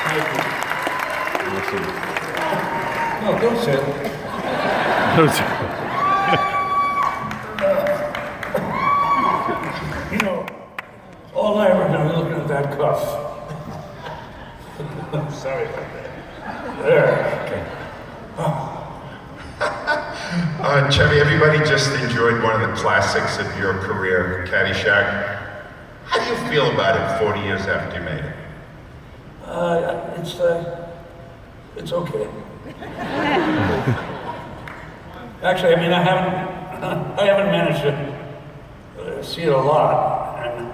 Thank you. Awesome. No, don't sit. You know, all I ever done is looking at that cuff. Sorry about that. There. Okay. Chevy, everybody just enjoyed one of the classics of your career, Caddy Shack. How do you feel about it 40 years after you made it? It's okay. Actually, I mean, I haven't managed to see it a lot, and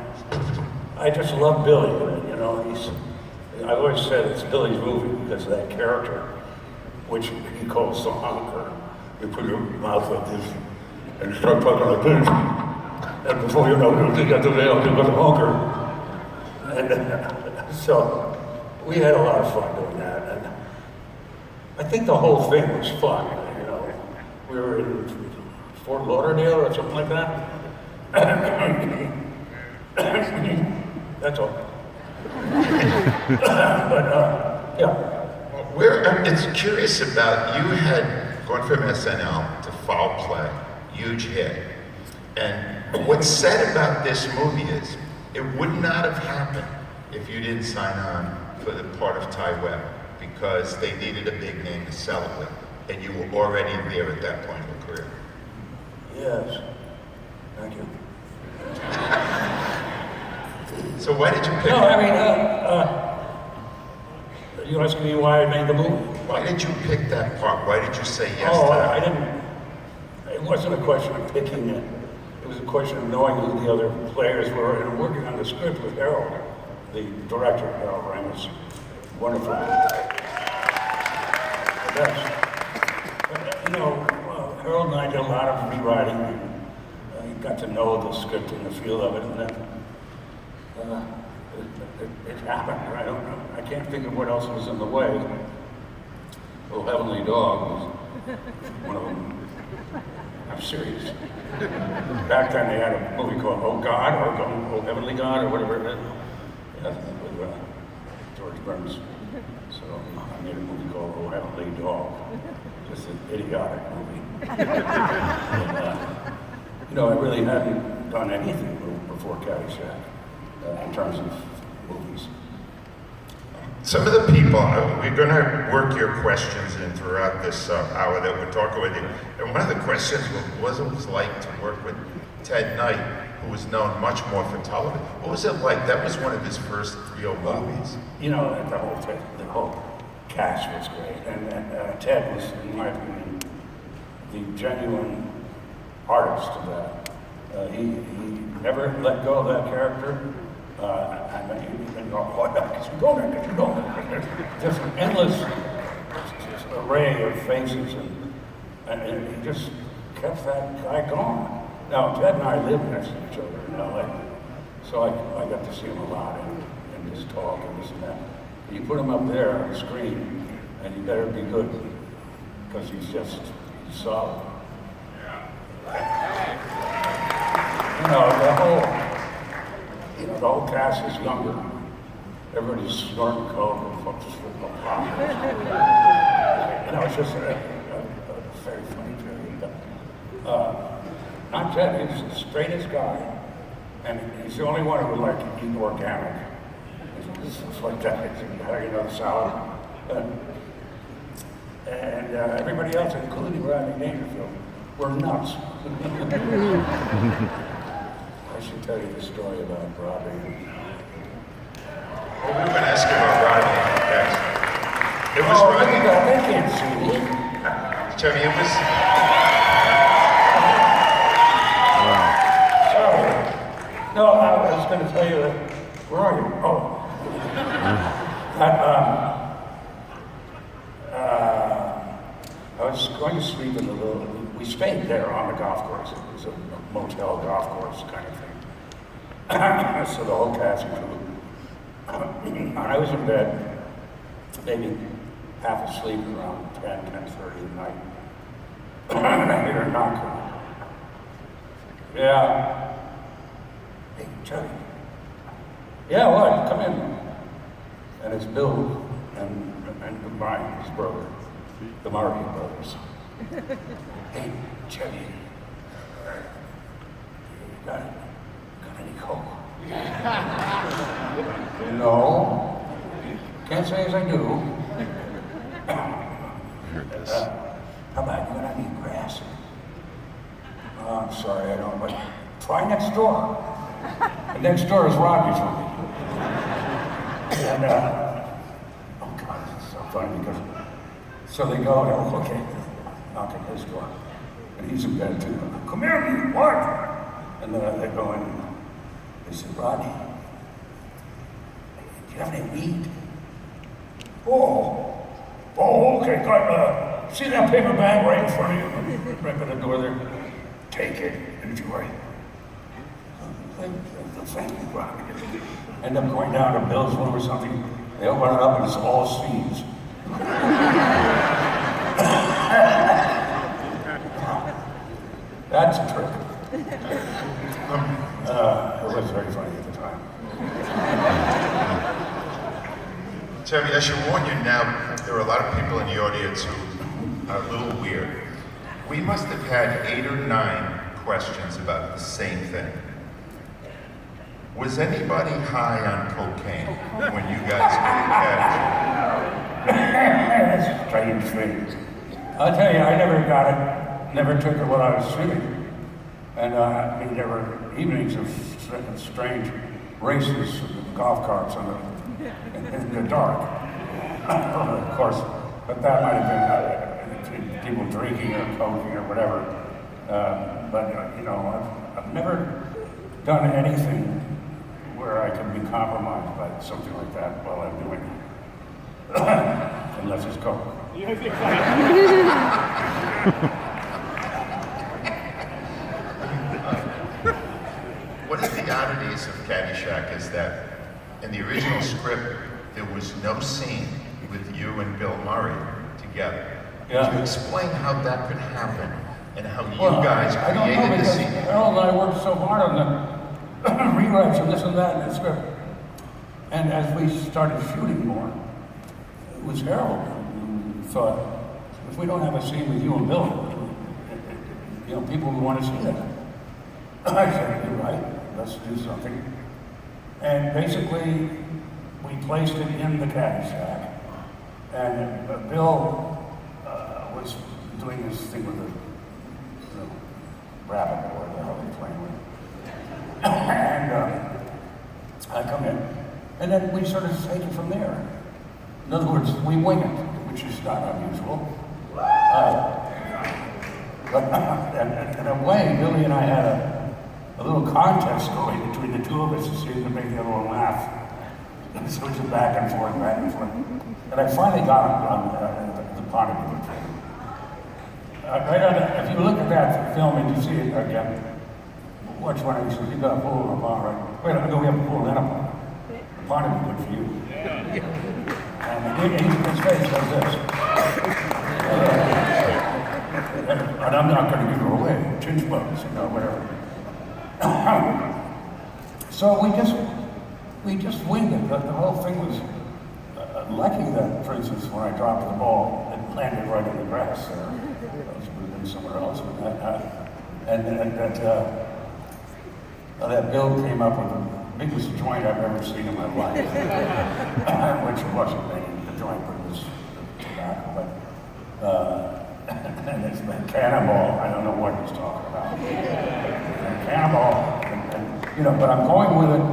I just love Billy. You know, I always said it's Billy's movie because of that character, which he calls the honker. You put your mouth like this and start talking like this, and before you know it, you got the veil, you got the honker. And so we had a lot of fun doing that, and I think the whole thing was fun. You know, we were in Fort Lauderdale or something like that. That's all. But yeah. It's curious about, you had gone from SNL to Foul Play, huge hit. And what's sad about this movie is, it would not have happened if you didn't sign on for the part of Ty Webb, because they needed a big name to sell it with, and you were already there at that point in your career. Yes. Thank you. So why did you pick No, I mean, you asking me why I made the movie? Why did you pick that part? Why did you say yes Oh, to that? I didn't. It wasn't a question of picking it. It was a question of knowing who the other players were and working on the script with Harold, the director, Harold Ramis. Wonderful. The best. But, you know, Harold and I did a lot of rewriting. And, got to know the script and the feel of it, and then it happened. I don't know. I can't think of what else was in the way. Oh, Heavenly Dog was one of them. I'm serious. Back then they had a movie called Oh God, or Oh Heavenly God, or whatever it is. Yeah, with George Burns. So I made a movie called Oh Heavenly Dog. Just an idiotic movie. And, you know, I really hadn't done anything before Caddy Shack in terms of movies. Some of the people, we're going to work your questions in throughout this hour that we're talking with you. And one of the questions was what it was like to work with Ted Knight, who was known much more for television. What was it like? That was one of his first real movies. You know, the whole cast was great. And Ted was, in my opinion, the genuine artist of that. He never let go of that character. I mean, you know, what could you go there? Could you go there? Just an endless array of faces, and he just kept that guy going. Now, Ted and I lived next to each other in LA, so I got to see him a lot and just talk and this and that. You put him up there on the screen, and you better be good, because he's solid. You know, the whole cast is younger. Everybody's snorting coke and folks just full of pop. You know, it's just a very funny period. But not Ted, he's the straightest guy. And he's the only one who would like to eat organic. It's like that, you know, the salad. And everybody else, including Rodney Dangerfield, were nuts. I should tell you the story about Rodney. Well, we were going to ask you about Rodney next. It was Rodney. They can't see me. Chevy, it was... Sorry. No, I was going to tell you that. Where are you? Oh. I was going to sleep in the little... We stayed there on the golf course. It was a motel golf course kind of thing. So the whole cast and crew. And I was in bed, maybe half asleep around 10:30 at night. And I hear a knock. Yeah. Hey, Johnny. Yeah, what? Come in. And it's Bill and Brian, his brother, the Murray brothers. Hey, Chevy, you got any coke? No, can't say as I do. How about you got any grass? Oh, I'm sorry, I don't, but try next door. And next door is Roger's room. And, oh God, it's so funny because, so they go, oh, okay, knock at his door. And he's in bed too. Come here, you, what? And then they go in and they say, Rodney, do you have any weed? Oh, okay, got, see that paper bag right in front of you? Right by the door there? Take it, enjoy. The family rock. End up going down to Bill's room or something. They open it up and it's all seeds. That's a trick. It was very funny at the time. Chevy, I should warn you now, there are a lot of people in the audience who are a little weird. We must have had 8 or 9 questions about the same thing. Was anybody high on cocaine when you guys were That's a strange thing. I'll tell you, I never got it, never took it while I was shooting. And there were evenings of strange races, golf carts in the dark. Of course, but that might have been people drinking or coking or whatever. I've never done anything where I can be compromised by something like that while I'm doing it. Unless it's coke. One of the oddities of Caddy Shack is that in the original script, there was no scene with you and Bill Murray together. Yeah. Could you explain how that could happen and how you guys I don't know, created the because scene? Harold and I worked so hard on the rewrites and this and that in the script. And as we started shooting more, it was Harold who thought, if we don't have a scene with you and Bill, people will want to see that. I said, you're right, let's do something. And basically, we placed it in the Caddy Shack. And Bill was doing this thing with the rabbit or the hell they playing with. And I come in, and then we sort of take it from there. In other words, we wing it, which is not unusual. But in a way, Billy and I had a little contest going between the two of us to see who could make the other one laugh. And so it's a back and forth, back and forth. And I finally got him on the part of it. If you look at that film and you see it again, which one? He says, you got a pool and a bar, right? Wait, no, we have a pool and a bar. The bar would be good for you. And his face does this. And I'm not going to give her away. Chinch bugs, whatever. So we just winged it. The whole thing was lucky that, for instance, when I dropped the ball, it landed right in the grass there. It would have been somewhere else. That Bill came up with the biggest joint I've ever seen in my life. Which wasn't the joint, but it was tobacco. And it's been Cannonball. I don't know what he's talking about. Cannonball, but I'm going with it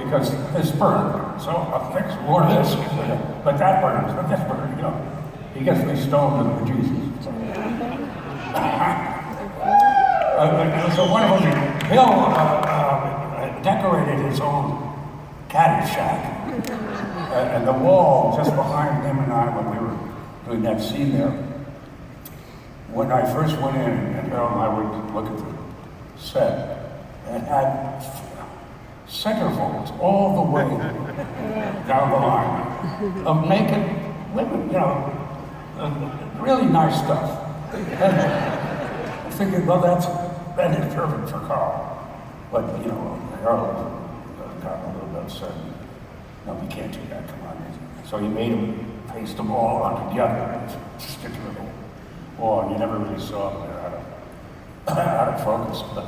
because this burned. So I'll fix more of this. But that burns, but this burned, He gets me stoned with Jesus. So one of them, Bill decorated his own Caddy Shack. And the wall just behind him and I when we were doing that scene there, when I first went in and Harold and I would look at the set, and had centerfolds all the way down the line of naked women, really nice stuff. And I figured, well, that is perfect for Carl. But, Harold got a little bit upset. No, we can't do that, come on. So he made him paste them all on together. It's just a little wall, and you never really saw them there out of focus. But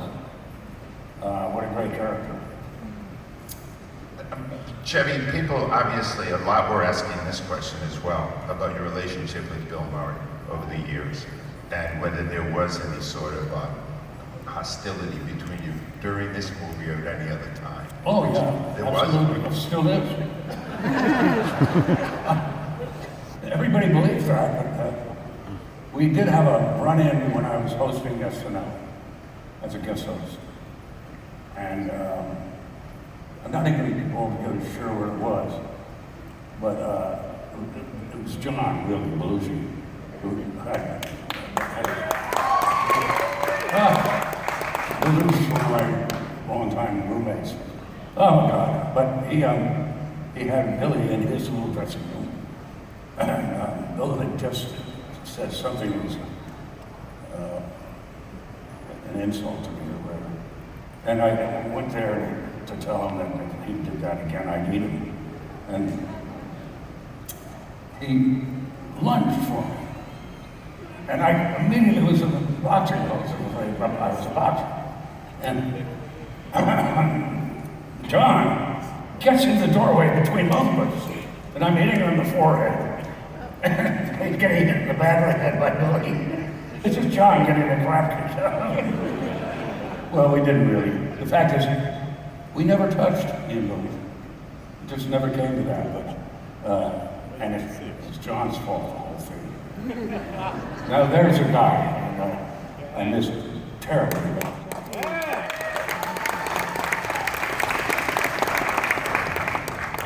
what a great character. Chevy, people obviously, a lot were asking this question as well about your relationship with Bill Murray over the years, and whether there was any sort of hostility between you during this movie or at any other time. Oh yeah, There absolutely. was? It still is. Everybody believes that. But, we did have a run-in when I was hosting SNL as a guest host, and I'm not even altogether sure where it was, but it was John Belushi who Belushi was one of my longtime roommates. Oh my God! But he had Billy in his little dressing room, and Billy had just said something that was an insult to me or whatever, and I went there to tell him that if he did that again, I'd eat him, and he lunged for me, and I immediately was in the boxing clothes. I was a boxer. And John gets in the doorway between both of us, and I'm hitting her in the forehead. And he's getting hit in the back of the head by Billy. This is John getting a crap kick. Well, we didn't really. The fact is, we never touched the Billy. It just never came to that. But and it's John's fault, the whole thing. Now there's a guy, I miss terribly.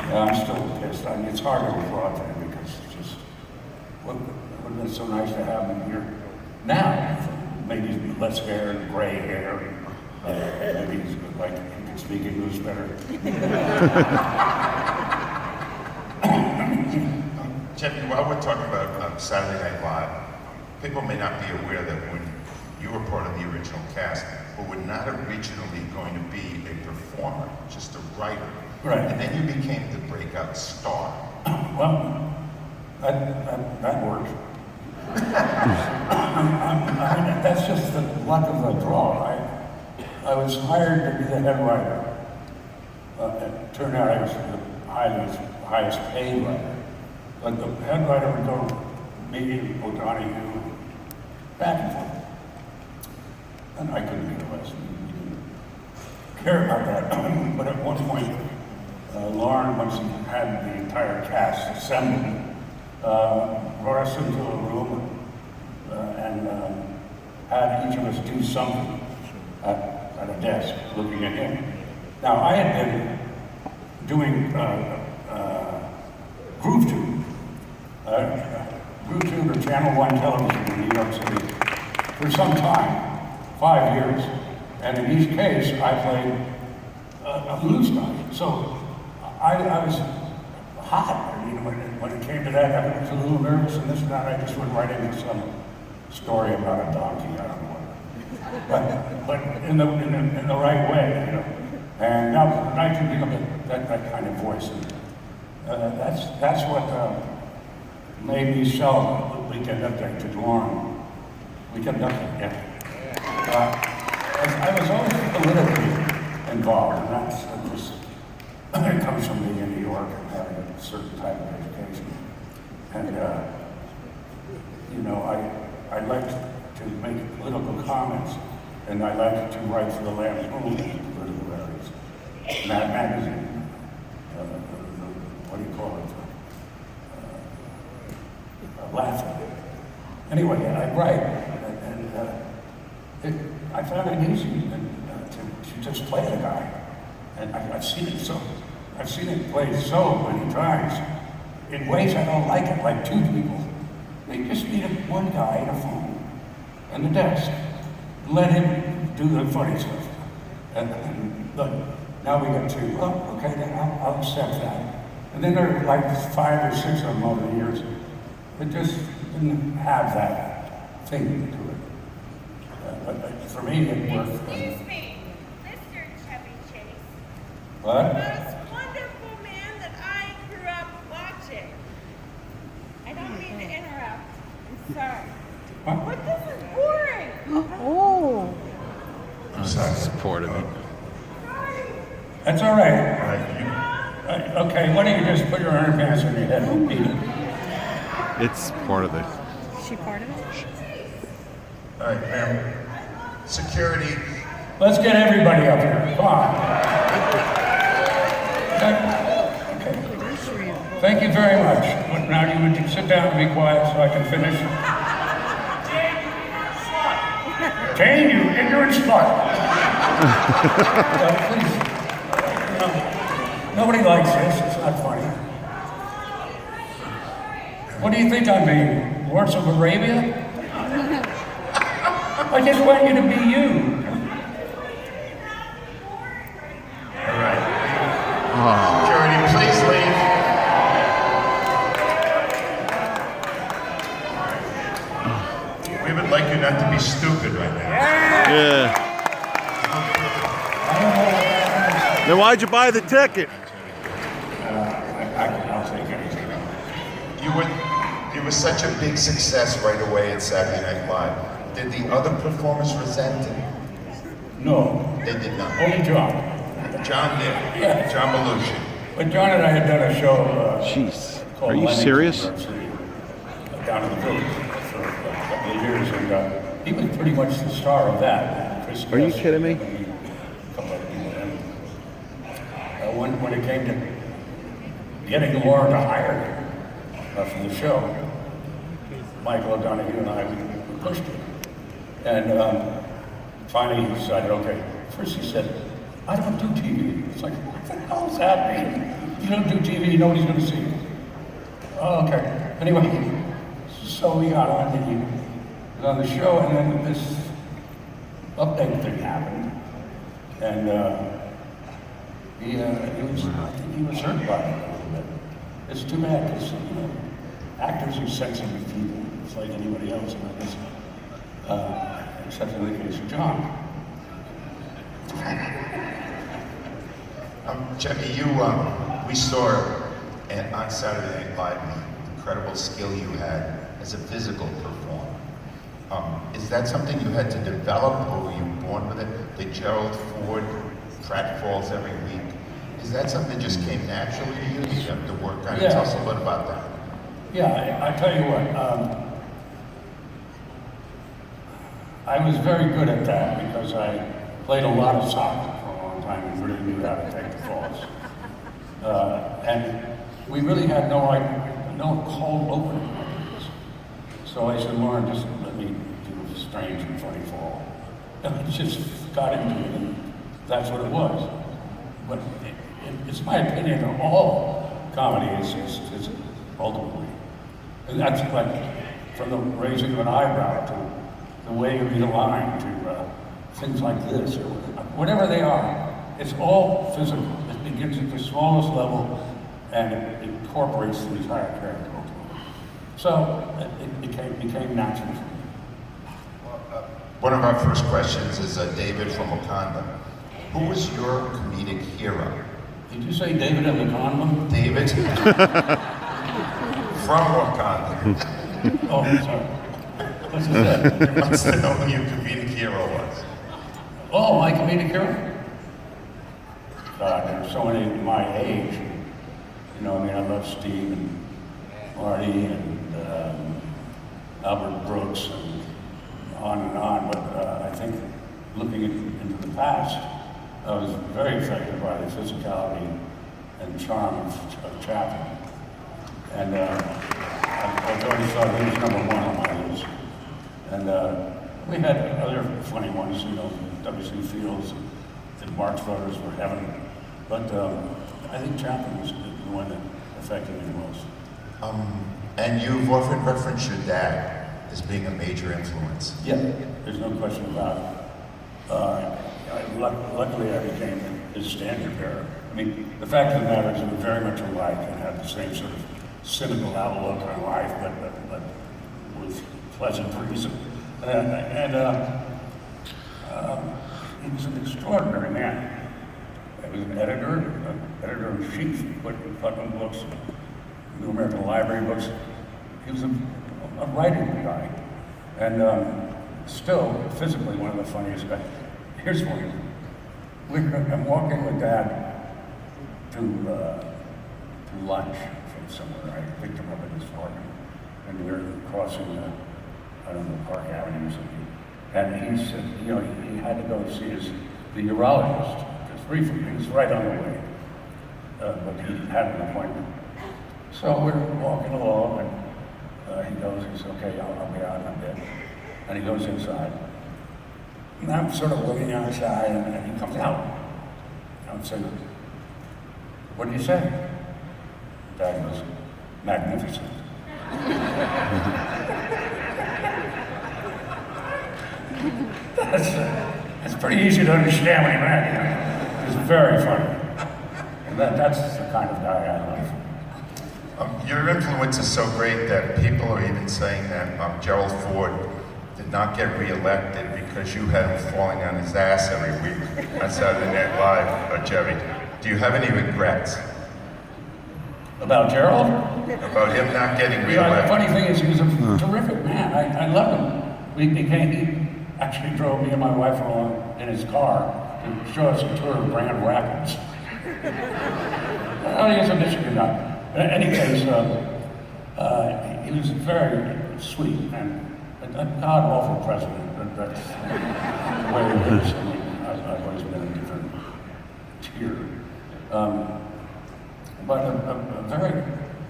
Yeah, I'm still pissed. I mean, it's hard to withdraw that because it's just, it would have been so nice to have him here now. Maybe less hair, gray hair. Maybe he's like he can speak English better. Chevy, while we're talking about Saturday Night Live, people may not be aware that when you were part of the original cast, but were not originally going to be a performer, just a writer. Right. And then you became the breakout star. Well, that worked. I mean, that's just the luck of the draw. I was hired to be the head writer. It turned out I was the highest paid writer. But the head writer would go me, O'Donoghue, back and forth. And I couldn't care less. We didn't care about that. But at one point, Lauren, once he had the entire cast assembled, brought us into a room and had each of us do something at a desk looking at him. Now, I had been doing Groove Tube. Groove Tube or Channel 1 television in New York City for some time, 5 years. And in each case, I played a blues guy. So I was hot. I mean, when it came to that, I was a little nervous and this and that. I just went right into some story about a donkey. I don't know what. But in the right way, you know. And now I can pick up that kind of voice. And that's what made me sell Weekend Update to Lauren. Weekend Update, yeah. I was always politically involved, and that just it comes from being in New York and having a certain type of education. And you know, I liked to make political comments, and I liked to write for the Lampoon in political areas. And that magazine, what do you call it? Laughing. Anyway, I write, and I found it easy to just play the guy. And I've seen it played so many times in ways I don't like it, like two people. They just needed one guy and a phone and a desk. Let him do the funny stuff. And look, now we got two. Oh, okay, then I'll accept that. And then there are like 5 or 6 of them over the years that just didn't have that thing to it. But for me, it worked. Excuse me, Mr. Chevy Chase. What? The most wonderful man that I grew up watching. didn't mean to interrupt. I'm sorry. Huh? But this is boring. Oh. I'm sorry. Supportive. That's all right. All right, Okay, why don't you just put your underpants on your head and beat it? It's part of it. Is she part of it? all right, ma'am. Security. Let's get everybody up here. Come on. Okay. Thank you very much. Now you would sit down and be quiet so I can finish. Jane, you ignorant slut. Please. No, nobody likes this. It's not funny. What do you think I'm being? Lawrence of Arabia? I just want you to be you. All right. Security, please leave. We would like you not to be stupid right now. Yeah. Then why'd you buy the ticket? I'll take anything. You were such a big success right away at Saturday Night Live. Did the other performers resent it? No, They did not. only John. John did. Yeah. John Belushi. But John and I had done a show Jeez. called Are you Lenny's serious? in New York City, down in the village for a couple of years, and he was pretty much the star of that. Chris Are you Guest, kidding me? and a couple of people. And when it came to getting Laura to hire him for the show, Michael O'Donoghue and I, we pushed it. And finally he decided, okay, first he said, I don't do TV. It's like, what the hell is happening? You don't do TV, nobody's going to see you. Oh, okay. Anyway, so we got on, and he was on the show, and then this update thing happened. And I think he was hurt by it a little bit. It's too bad, because, actors are sensitive people. It's like anybody else, and I guess, except in the case of John. Jimmy, we saw on Saturday Night Live the incredible skill you had as a physical performer. Is that something you had to develop, or were you born with it? The Gerald Ford pratfalls every week. Is that something that just came naturally to you? Did you have to work on it? Yeah. Tell us a little bit about that. Yeah, I tell you what, I was very good at that because I played a lot of soccer for a long time and really knew how to take the falls. And we really had no cold opening ideas. So I said, Lauren, just let me do a strange and funny fall. And I just got into it, and that's what it was. But it's my opinion that all comedy is ultimately. And that's like from the raising of an eyebrow to the way you read a line to things like this or whatever they are. It's all physical. It begins at the smallest level and it incorporates the entire character ultimately. So it became natural for me. One of our first questions is David from Wakanda. Who was your comedic hero? Did you say David and the Conman? David from Wakanda. Oh, sorry. What's that? He wants to know who your comedic hero was. Oh, my comedic hero? God, there's so many my age. I love Steve and Marty and Albert Brooks and on. But I think looking into the past, I was very affected by the physicality and charm of Chaplin. And I've already thought he was number one on my list. And we had other funny ones, W.C. Fields and Marx Brothers were heaven. But I think Chaplin was the one that affected me the most. And you've often referenced your dad as being a major influence. Yeah, there's no question about it. Luckily, I became his standard bearer. I mean, the fact of the matter is we were very much alike and had the same sort of cynical outlook on life, but with pleasant reason. He was an extraordinary man. He was an editor-in-chief, put Putnam books, New American Library books, he was a writing guy, and still physically one of the funniest guys. Here's one. I'm walking with Dad to lunch from somewhere. I picked him up at his apartment, and we were crossing I don't know, Park Avenue or something. And he said, you know, he had to go see the urologist, just briefly. He was right on the way, but he had an appointment. So we're walking along, and he says, okay, I'll be out in a bit. And he goes inside. And I'm sort of looking outside, and he comes out. I'm saying, what do you say? Dad was magnificent. That's pretty easy to understand when you're mad, you know. It's very funny. And that's the kind of guy I like. Your influence is so great that people are even saying that Gerald Ford did not get reelected because you had him falling on his ass every week on Saturday Night Live, Jerry. Do you have any regrets? About Gerald? About him not getting The reelected? funny thing is, he was a terrific man. I love him. He actually drove me and my wife along in his car to show us a tour of Grand Rapids. Oh, he's a Michigan guy. In any case, he was very sweet and a god-awful president. That's the way it is. I mean, I've always been a different tier. But a very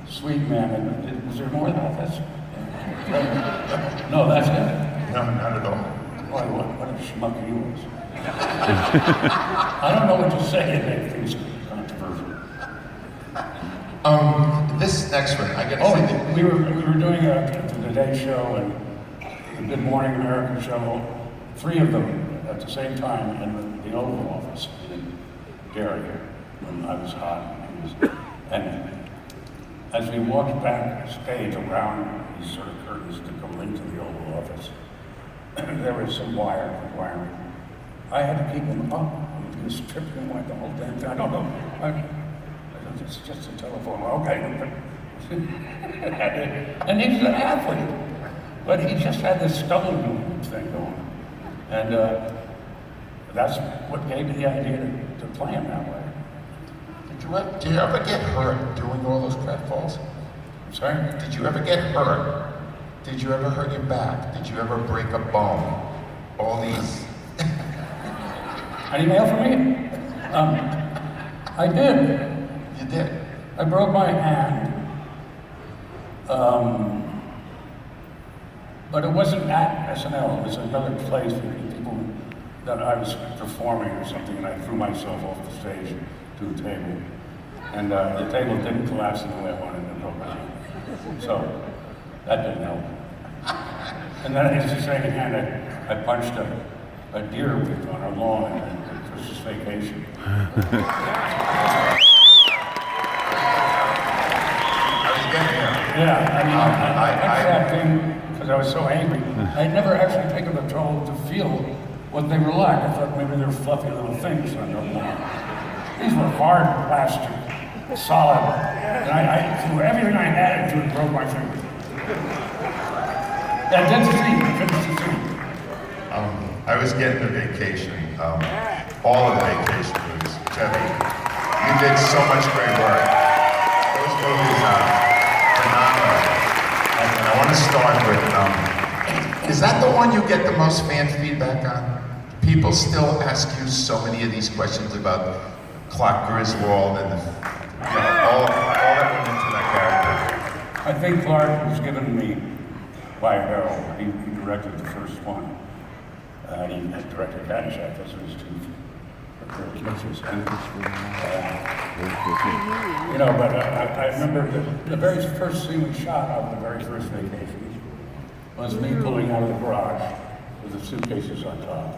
sweet man. And was there more than that? No, that's it. No, not at all. Boy, what a schmuck he was. I don't know what to say to make things controversial. This next one, I gotta Oh, say that we were doing the Today Show and the Good Morning America show, 3 of them at the same time in the Oval Office in Gary when I was hot. And as we walked backstage around these sort of curtains to go into the Oval Office, there was some wiring. I had to keep him up. He was tripping like the whole damn thing. I don't know. It's just a telephone. Okay. And he was an athlete. But he just had this stubble thing going. And that's what gave me the idea to play him that way. did you ever get hurt doing all those pratfalls? I'm sorry? Did you ever get hurt? Did you ever hurt your back? Did you ever break a bone? All these. Any mail for me? I did. You did? I broke my hand. But it wasn't at SNL. It was another place where people that I was performing or something, and I threw myself off the stage to a table. And the table didn't collapse in the way I wanted it to go down. So that didn't help. And then it's the same hand I punched a deer with on our lawn at Christmas vacation. Yeah, I mean, I punched that thing because I was so angry. I'd never actually taken the trouble to feel what they were like. I thought maybe they were fluffy little things on their lawn. These were hard plastic, solid. And I threw everything I had into it and broke my finger. That's the thing. Finish the thing. I was getting a vacation. All of the vacation movies. Chevy, you did so much great work. Those movies are phenomenal. And I want to start with, is that the one you get the most fan feedback on? People still ask you so many of these questions about Clark Griswold and all that went into that character. I think Clark was given me by Harold. He directed the first one. He had directed Caddy Shack. Those were his 2 cases. And, you know, but I remember the very first scene we shot of the very first vacation was me pulling out of the garage with the suitcases on top.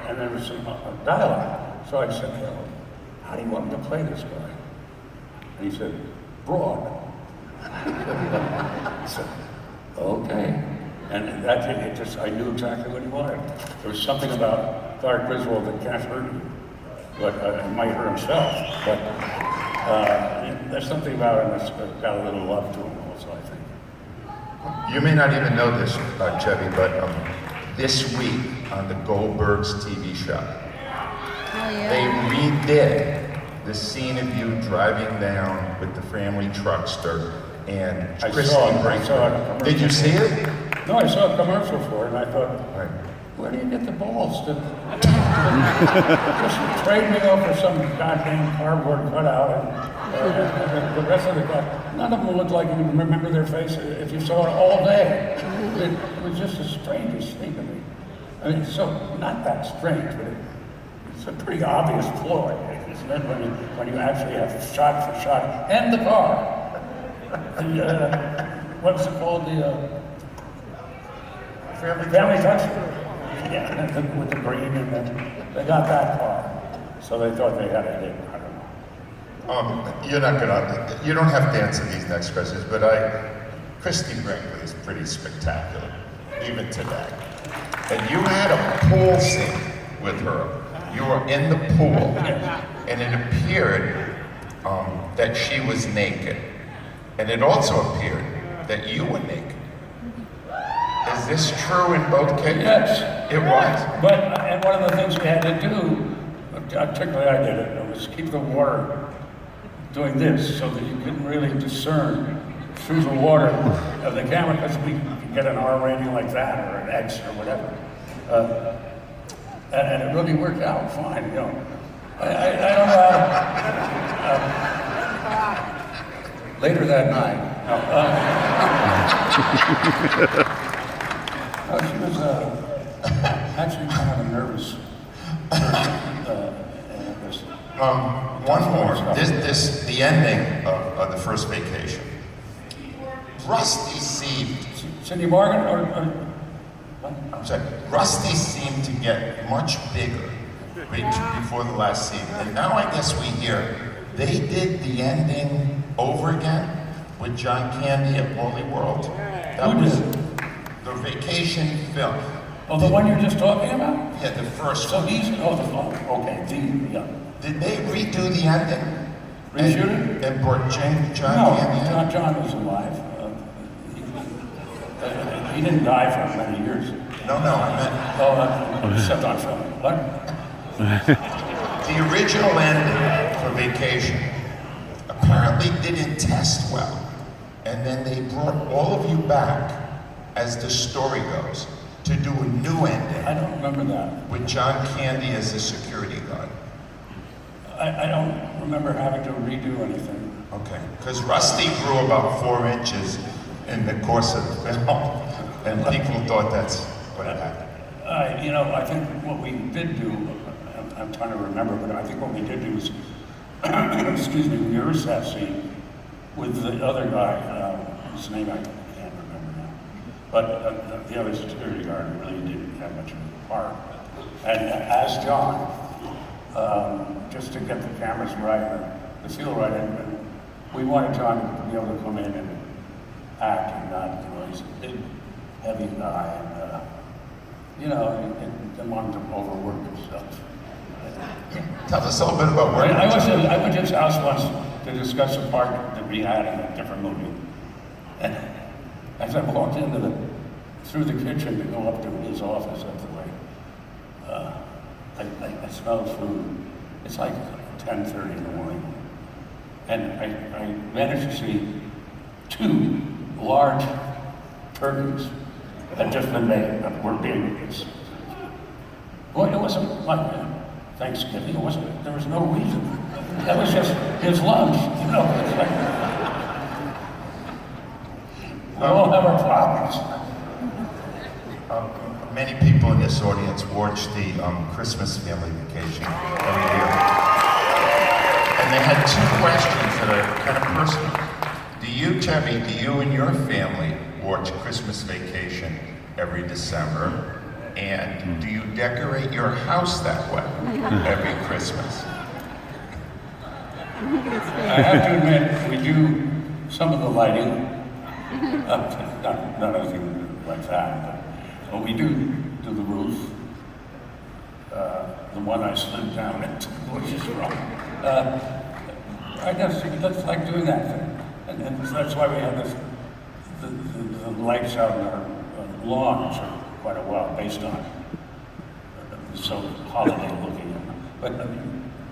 And there was some dialogue. So I said, Harold, how do you want me to play this guy? And he said, broad. I said, okay. And that I knew exactly what he wanted. There was something about Clark Griswold that can't hurt you, but he might hurt himself. But there's something about him that's got a little love to him also, I think. You may not even know this, Chevy, but this week on the Goldbergs TV show, Oh, they yeah. redid the scene of you driving down with the family truckster and I Christy saw it. Brinkman. Did you see it? No, I saw a commercial for it, and I thought, Right. where do you get the balls to just trade me over some goddamn cardboard cutout and the rest of the guys, none of them looked like you would remember their face if you saw it all day. It was just the strangest thing to me. I mean, so not that strange, but it's a pretty obvious ploy, isn't it? When you actually have shot for shot and the car. What's it called? The family touch. Yeah, with the green and they got that car. So they thought they had a hit. I don't know. You don't have to answer these next questions, but Christy Brinkley is pretty spectacular, even today. And you had a pool scene with her. You were in the pool, and it appeared that she was naked. And it also appeared that you were naked. Is this true in both cases? Yes. It was. But, and one of the things we had to do, particularly I did it, was keep the water doing this so that you couldn't really discern through the water of the camera, because we could get an R rating like that or an X or whatever. And it really worked out fine, you know. I don't know. Later that night, she was actually kind of a nervous person. One more. The ending of the first vacation. Rusty seemed. Cindy Morgan I'm sorry. Rusty seemed to get much bigger before the last scene, and now I guess we hear they did the ending over again with John Candy at Wally World. That Who was did? the vacation film. Oh, the one you're just talking about? Yeah, the first So one. he's, okay, yeah. Did they redo the ending? Reshoot it? And brought John No, Candy in? John was alive. He didn't die for many years. No, I meant Except on film. What? the original ending for Vacation apparently didn't test well. And then they brought all of you back, as the story goes, to do a new I ending don't remember that. with John Candy as the security guard. I don't remember having to redo anything. Okay, because Rusty grew about 4 inches in the course of the film, and people thought that's what had happened. I think what we did do, I'm trying to remember, but I think what we did do was, excuse me, rehearse that scene with the other guy, whose name I can't remember now. But the other security guard really didn't have much of a part. And as John, just to get the cameras right, and the feel right, and we wanted John to be able to come in and act and not, he's a big, heavy guy, and and wanted to overwork himself. Tell us a little bit about working I with John. went to his house once to discuss a part that we had in a different movie. And as I walked through the kitchen to go up to his office up the way, I smelled food. It's like 10:30 in the morning. And I managed to see 2 large turkeys had just been made that were being eaten. Well, it wasn't like Thanksgiving. There was no reason. That was just his lunch. It's like, we all have our problems. Many people in this audience watch the Christmas Family Vacation every year. And they had 2 questions that are kind of personal. Do you, Chevy, do you and your family watch Christmas Vacation every December? And do you decorate your house that way every Christmas? I have to admit, we do some of the lighting. Not anything like that, but we do the roof. The one I slid down into, which is wrong. I guess you just like doing that thing. And that's why we had the lights out on our lawn for quite a while, based on so holiday looking. But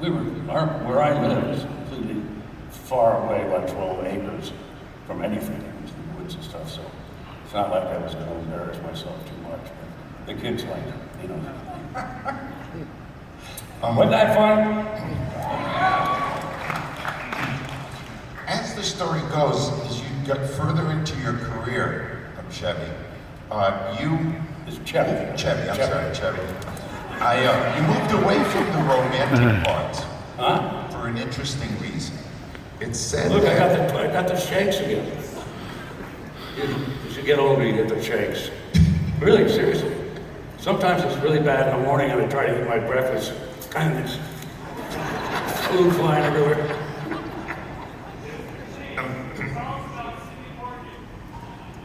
where I live is completely far away, like 12 acres from anything, into the woods and stuff. So it's not like I was going to embarrass myself too much. But the kids like it, you know. Wasn't that fun? As the story goes, as you got further into your career, Chevy, It's Chevy. I'm sorry, Chevy. You moved away from the romantic parts for an interesting reason. It's said Look, I that got the shakes again. You should get older, you get the shakes. Really, seriously. Sometimes it's really bad in the morning and I try to eat my breakfast. Kind of this food flying everywhere.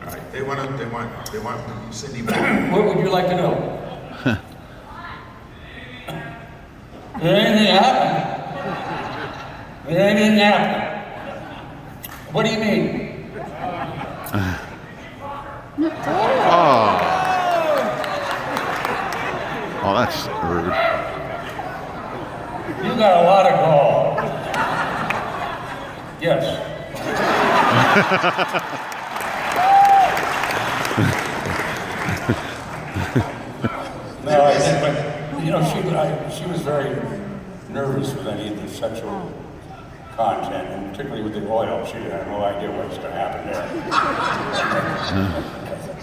all right, they want Cindy back. What would you like to know? Did anything happen? Did anything happen? What do you mean? Oh, that's rude. You got a lot of gall. Yes. No, I think, but you know, she was very nervous with any of the sexual content, and particularly with the oil. She had no idea what was going to happen there.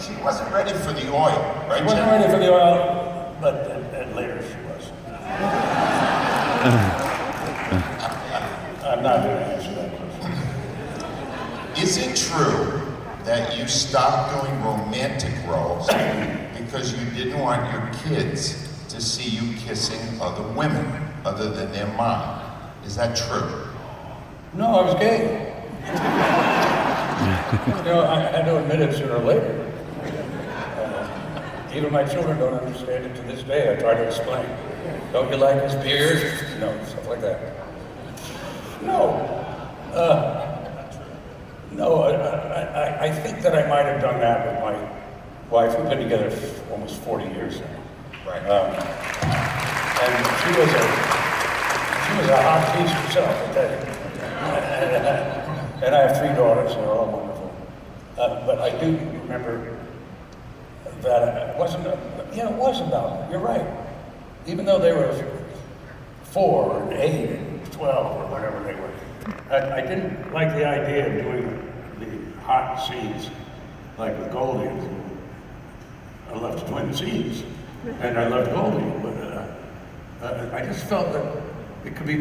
She wasn't ready for the oil, right? She wasn't ready for the oil, but later she was. I'm not going to answer that question. Is it true that you stopped doing romantic roles because you didn't want your kids to see you kissing other women other than their mom? Is that true? No, I was gay. You know, I had to admit it sooner or later. Even my children don't understand it to this day. I try to explain. Don't you like his beard? You know, stuff like that. No, I think that I might have done that with my wife. We've been together for almost 40 years now. Right. And she was a hot piece herself, I tell you. And I have 3 daughters, they're all wonderful. But I do remember that it wasn't, it was about, you're right. Even though they were 4 and 8 and 12 or whatever they were, I didn't like the idea of doing the hot scenes like with Goldie. I loved doing the scenes, and I loved Goldie, but I just felt that it could be